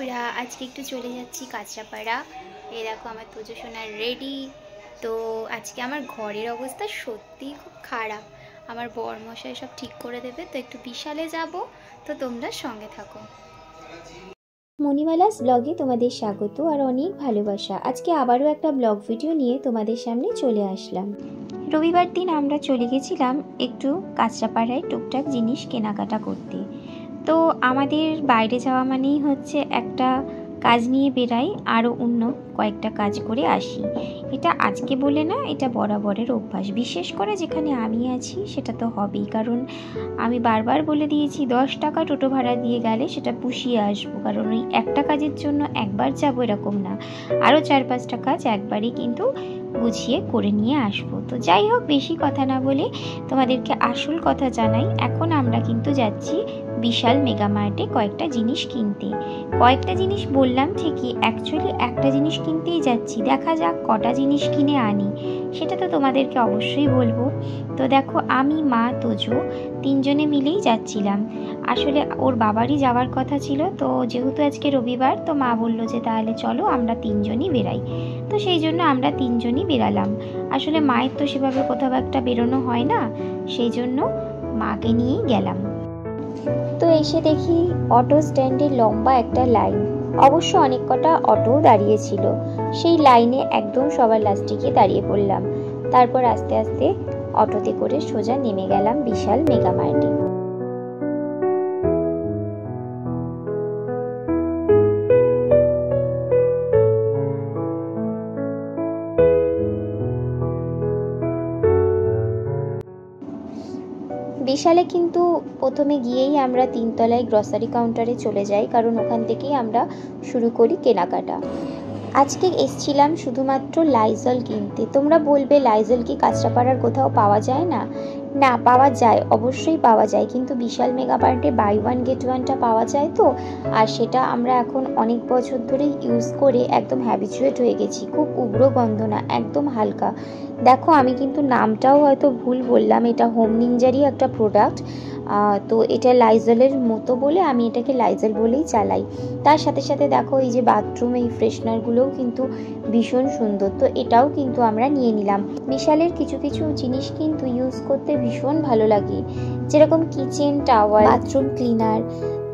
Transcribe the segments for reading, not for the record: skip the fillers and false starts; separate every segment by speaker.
Speaker 1: বন্ধুরা, আজকে একটু চলে যাচ্ছি কাঁচরাপাড়া। এই দেখো আমার তোজো সোনা রেডি। তো আজকে আমার ঘরের অবস্থা সত্যিই খুব খারাপ। আমার বরমশাই সব ঠিক করে দেবে, তো একটু বিশালে যাব। তো তোমরা সঙ্গে থাকো।
Speaker 2: মণিমালাস ব্লগে তোমাদের স্বাগত আর অনেক ভালোবাসা। আজকে আবারও একটা ব্লগ ভিডিও নিয়ে তোমাদের সামনে চলে আসলাম। রবিবার দিন আমরা চলে গেছিলাম একটু কাঁচরাপাড়ায় টুকটাক জিনিস কেনাকাটা করতে। তো আমাদের বাইরে যাওয়া মানেই হচ্ছে একটা কাজ নিয়ে বেরাই, আরও অন্য কয়েকটা কাজ করে আসি। এটা আজকে বলে না, এটা বরাবরের অভ্যাস। বিশেষ করে যেখানে আমি আছি সেটা তো হবেই, কারণ আমি বারবার বলে দিয়েছি 10 টাকা টোটো ভাড়া দিয়ে গেলে সেটা পুষিয়ে আসবো। কারণ ওই একটা কাজের জন্য একবার যাবো এরকম না, আরও 4-5টা কাজ একবারই কিন্তু গুছিয়ে করে নিয়ে আসবো। তো যাই হোক, বেশি কথা না বলে তোমাদেরকে আসল কথা জানাই। এখন আমরা কিন্তু যাচ্ছি বিশাল মেগা মার্টে কয়েকটা জিনিস কিনতে। কয়েকটা জিনিস বললাম ঠিকই, অ্যাকচুয়ালি একটা জিনিস কিনতেই যাচ্ছি। দেখা যাক কটা জিনিস কিনে আনি, সেটা তো তোমাদেরকে অবশ্যই বলবো। তো দেখো, আমি, মা, তোজো তিনজনে মিলেই যাচ্ছিলাম। আসলে ওর বাবারই যাওয়ার কথা ছিল, তো যেহেতু আজকে রবিবার, তো মা বললো যে তাহলে চলো আমরা তিনজনই বেরাই। তো সেই জন্য আমরা তিনজনই বেরালাম। আসলে মায়ের তো সেভাবে কোথাও একটা বেরোনো হয় না, সেই জন্য মাকে নিয়েই গেলাম। তো এসে দেখি অটো স্ট্যান্ডে লম্বা একটা লাইন। অবশ্য অনেক কটা অটোও দাঁড়িয়েছিল। সেই লাইনে একদম সবার লাস্টে গিয়ে দাঁড়িয়ে পড়লাম। তারপর আস্তে আস্তে অটোতে করে সোজা নেমে গেলাম বিশাল মেগা মার্টে। বিশালে কিন্তু প্রথমে গিয়েই আমরা 3তলায় গ্রসারি কাউন্টারে চলে যাই, কারণ ওখান থেকেই আমরা শুরু করি কেনাকাটা। আজকে এসছিলাম শুধুমাত্র লাইজল কিনতে। তোমরা বলবে লাইজল কি কাঁচরাপাড়ার কোথাও পাওয়া যায় না? না, পাওয়া যায়, অবশ্যই পাওয়া যায়, কিন্তু বিশাল মেগা মার্টে বাই ওয়ান গেট ওয়ানটা পাওয়া যায়। তো আর সেটা আমরা এখন অনেক বছর ধরে ইউজ করে একদম হ্যাবিচুয়েট হয়ে গেছি। খুব উগ্র গন্ধ না, একদম হালকা। দেখো, আমি কিন্তু নামটাও হয়তো ভুল বললাম, এটা হোম নিনজারই একটা প্রোডাক্ট। তো এটা লাইজলের মতো বলে আমি এটাকে লাইজল বলেই চালাই। তার সাথে সাথে দেখো, এই যে বাথরুম এই ফ্রেশনারগুলোও কিন্তু ভীষণ সুন্দর। তো এটাও কিন্তু আমরা নিয়ে নিলাম। বিশালের কিছু কিছু জিনিস কিন্তু ইউজ করতে ভীষণ ভালো লাগে, যেরকম কিচেন টাওয়াল, বাথরুম ক্লিনার।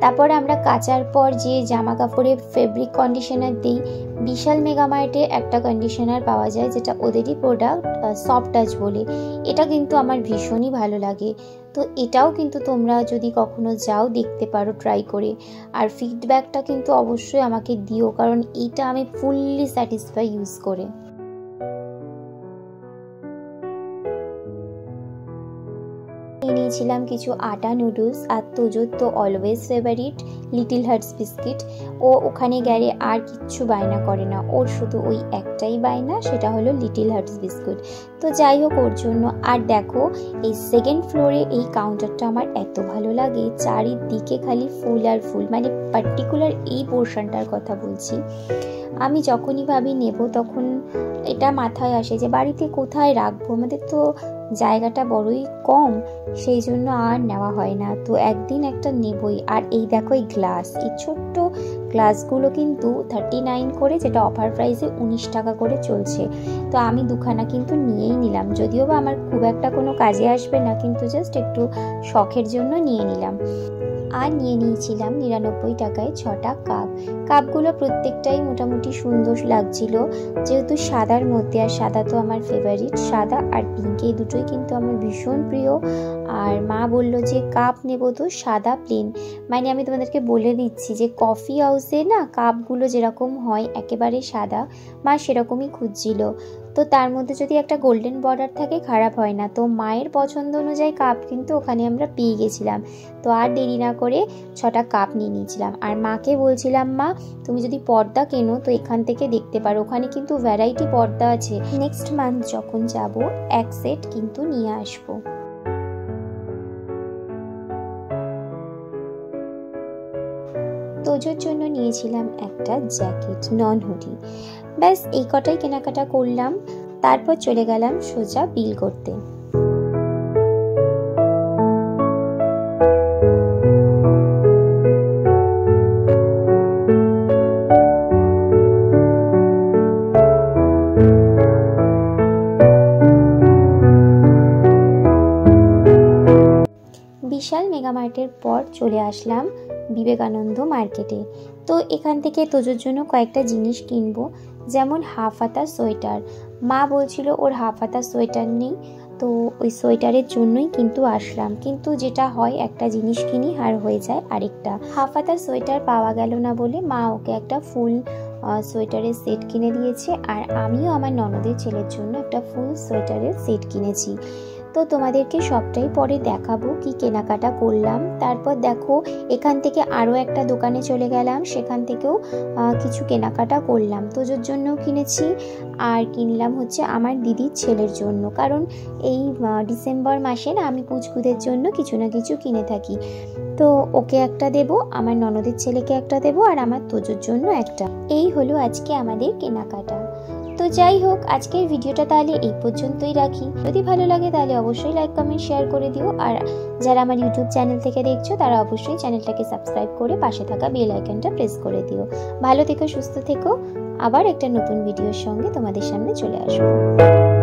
Speaker 2: তারপর আমরা কাচার পর যে জামা কাপড়ে ফেব্রিক কন্ডিশনার দিই, বিশাল মেগা মার্টে একটা কন্ডিশনার পাওয়া যায় যেটা ওদেরই প্রোডাক্ট, সফট টাচ বলে। এটা কিন্তু আমার ভীষণই ভালো লাগে। তো এটাও কিন্তু তোমরা যদি কখনো যাও দেখতে পারো ট্রাই করে। আর ফিডব্যাকটা কিন্তু অবশ্যই আমাকে দিও, কারণ এটা আমি ফুললি স্যাটিসফাই ইউজ করে। নিয়েছিলাম কিছু আটা নুডলস, আর তোজোর তো always favourite Little Hearts biscuit. ও ওখানে গেলে আর কিচ্ছু বায়না করে না, ওর শুধু ওই একটাই বায়না, সেটা হলো লিটল হার্টস বিস্কুট। তো যাই হোক, ওর জন্য। আর দেখো, এই সেকেন্ড ফ্লোরে এই কাউন্টারটা আমার এত ভালো লাগে, চারিদিকে খালি ফুল আর ফুল, মানে পার্টিকুলার এই পোর্শনটার কথা বলছি। আমি যখনই ভাবি নেব, তখন এটা মাথায় আসে যে বাড়িতে কোথায় রাখবো, আমাদের তো জায়গাটা বড়ই কম, সেই জন্য আর নেওয়া হয় না। তো একদিন একটা নেবই। আর এই দেখো, এই গ্লাস, এই ছোট্ট গ্লাসগুলো কিন্তু 39 করে, যেটা অফার প্রাইসে 19 টাকা করে চলছে। তো আমি দুখানা কিন্তু নিয়েই নিলাম, যদিও বা আমার খুব একটা কোনো কাজে আসবে না, কিন্তু জাস্ট একটু শখের জন্য নিয়ে নিলাম। আর নিয়ে নিয়েছিলাম 99 টাকায় 6টা কাপ। কাপগুলো প্রত্যেকটাই মোটামুটি সুন্দর লাগছিল, যেহেতু সাদার মধ্যে, আর সাদা তো আমার ফেভারিট। সাদা আর পিঙ্ক এই দুটোই কিন্তু আমার ভীষণ প্রিয়। আর মা বললো যে কাপ নেব তো সাদা প্লেন, মানে আমি তোমাদেরকে বলে দিচ্ছি যে কফি হাউসে না কাপগুলো যেরকম হয় একেবারে সাদা, মা সেরকমই খুঁজছিল। তো তার মধ্যে যদি একটা গোল্ডেন বর্ডার থাকে খারাপ হয় না। তো মায়ের পছন্দ অনুযায়ী কাপ কিন্তু ওখানে আমরা পেয়ে গেছিলাম। তো আর দেরি না করে 6টা কাপ নিয়ে নিয়েছিলাম। আর মাকে বলছিলাম, মা তুমি যদি পর্দা কেনো তো এখান থেকে দেখতে পারো, ওখানে কিন্তু ভ্যারাইটি পর্দা আছে। নেক্সট মান্থ যখন যাব এক সেট কিন্তু নিয়ে আসবো। তোজোর জন্য নিয়েছিলাম একটা জ্যাকেট, নন হুডি। ব্যাস এই কটাই কেনাকাটা করলাম। তারপর চলে গেলাম সোজা বিল করতে। মার্কেটের পর চলে আসলাম বিবেকানন্দ মার্কেটে। তো এখান থেকে তোজোর জন্য কয়েকটা জিনিস কিনবো, যেমন হাফ হাতা সোয়েটার। মা বলছিল ওর হাফ হাতা সোয়েটার নেই, তো ওই সোয়েটারের জন্যই কিন্তু আসলাম। কিন্তু যেটা হয়, একটা জিনিস কিনি আর হয়ে যায় আরেকটা। হাফ হাতা সোয়েটার পাওয়া গেল না বলে মা ওকে একটা ফুল সোয়েটারের সেট কিনে দিয়েছে, আর আমিও আমার ননদের ছেলের জন্য একটা ফুল সোয়েটারের সেট কিনেছি। তো তোমাদেরকে সবটাই পরে দেখাবো কি কেনাকাটা করলাম। তারপর দেখো এখান থেকে আরও একটা দোকানে চলে গেলাম, সেখান থেকেও কিছু কেনাকাটা করলাম। তোজোর জন্যও কিনেছি, আর কিনলাম হচ্ছে আমার দিদির ছেলের জন্য, কারণ এই ডিসেম্বর মাসে না আমি পুচকুদের জন্য কিছু না কিছু কিনে থাকি। তো ওকে একটা দেব, আমার ননদের ছেলেকে একটা দেব, আর আমার তোজোর জন্য একটা। এই হলো আজকে আমাদের কেনাকাটা। তো যাই হোক, আজকের ভিডিওটা তাহলে এই পর্যন্তই রাখি। যদি ভালো লাগে তাহলে অবশ্যই লাইক কমেন্ট শেয়ার করে দিও, আর যারা আমার ইউটিউব চ্যানেল থেকে দেখছো তারা অবশ্যই চ্যানেলটাকে সাবস্ক্রাইব করে পাশে থাকা বেল আইকনটা প্রেস করে দিও। ভালো থেকো, সুস্থ থেকো। আবার একটা নতুন ভিডিওর সঙ্গে তোমাদের সামনে চলে আসবো।